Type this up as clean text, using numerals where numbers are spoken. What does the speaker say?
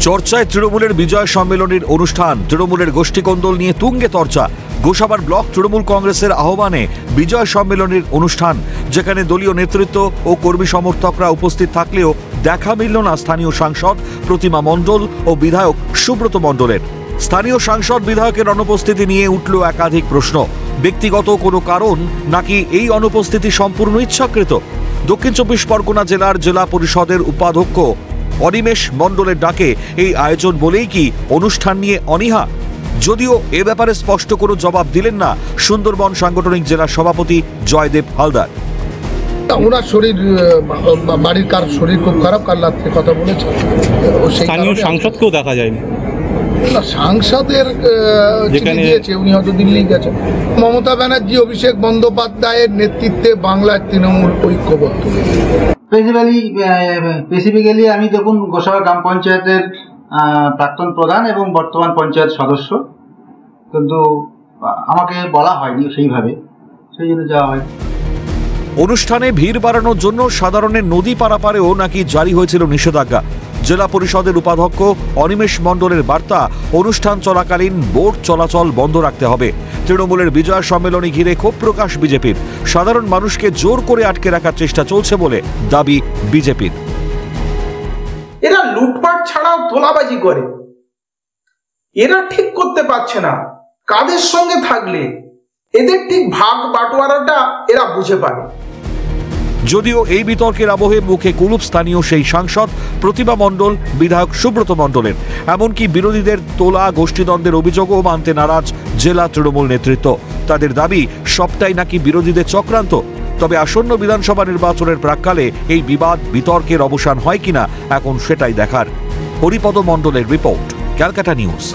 চর্চায় তৃণমূলের বিজয় সম্মেলনের অনুষ্ঠান। তৃণমূলের গোষ্ঠীকন্দল নিয়ে তুঙ্গে চর্চা। গোসাবার ব্লক তৃণমূল কংগ্রেসের আহ্বানে বিজয় সম্মেলনের অনুষ্ঠান, যেখানে দলীয় নেতৃত্ব ও কর্মী সমর্থকরা উপস্থিত থাকলেও দেখা মিলল না স্থানীয় সাংসদ প্রতিমা মণ্ডল ও বিধায়ক সুব্রত মণ্ডলের। স্থানীয় সাংসদ বিধায়কের অনুপস্থিতি নিয়ে উঠল একাধিক প্রশ্ন। ব্যক্তিগত কোনো কারণ নাকি এই অনুপস্থিতি সম্পূর্ণ ইচ্ছাকৃত? দক্ষিণ চব্বিশ পরগনা জেলার জেলা পরিষদের উপাধ্যক্ষ অনিমেষ মণ্ডলের ডাকে এই আয়োজন বলেই কি অনুষ্ঠান নিয়ে অনীহা? যদিও এ ব্যাপারে স্পষ্ট কোনো জবাব দিলেন না সুন্দরবন সাংগঠনিক জেলা সভাপতি জয়দেব হালদার। ওনার শরীর, বাড়ির কার শরীর খুব খারাপ, কাল রাত্রে কথা বলেছে। স্থানীয় সাংসদকেও দেখা যায়নি। সাংসদের দিয়েছে, উনি হয়তো দিল্লি গেছেন। মমতা ব্যানার্জি, অভিষেক বন্দ্যোপাধ্যায়ের নেতৃত্বে বাংলার তৃণমূল ঐক্যবদ্ধ। স্পেসিফিক্যালি আমি দেখুন গোসাবা গ্রাম পঞ্চায়েতের প্রাক্তন প্রধান এবং বর্তমান পঞ্চায়েত সদস্য, কিন্তু আমাকে বলা হয়নি সেইভাবে, সেই জন্য যাওয়া হয়নি। অনুষ্ঠানে ভিড় বাড়ানোর জন্য সাধারণের নদী পারাপারেও নাকি জারি হয়েছিল নিষেধাজ্ঞা। জেলা পরিষদের উপাধ্যক্ষ অনিমেষ মণ্ডলের বার্তা, অনুষ্ঠান চলাকালীন বোট চলাচল বন্ধ রাখতে হবে। তৃণমূলের বিজয় সম্মেলনে ঘিরে ক্ষোভ প্রকাশ বিজেপির। সাধারণ মানুষকে জোর করে আটকে রাখার চেষ্টা চলছে বলে দাবি বিজেপির। এরা লুটপাট ছাড়াও তোলাবাজি করে, এরা ঠিক করতে পারছে না কাদের সঙ্গে থাকলে এদের ঠিক ভাগ বাটোয়ারাটা এরা বুঝে পায়। যদিও এই বিতর্কের আবহে মুখে কুলুপ স্থানীয় সেই সাংসদ প্রতিমা মণ্ডল, বিধায়ক সুব্রত মণ্ডলের। এমনকি বিরোধীদের তোলা গোষ্ঠীদ্বন্দ্বের অভিযোগও মানতে নারাজ জেলা তৃণমূল নেতৃত্ব। তাদের দাবি সবটাই নাকি বিরোধীদের চক্রান্ত। তবে আসন্ন বিধানসভা নির্বাচনের প্রাক্কালে এই বিবাদ বিতর্কের অবসান হয় কিনা এখন সেটাই দেখার। হরিপদ মণ্ডলের রিপোর্ট, ক্যালকাটা নিউজ।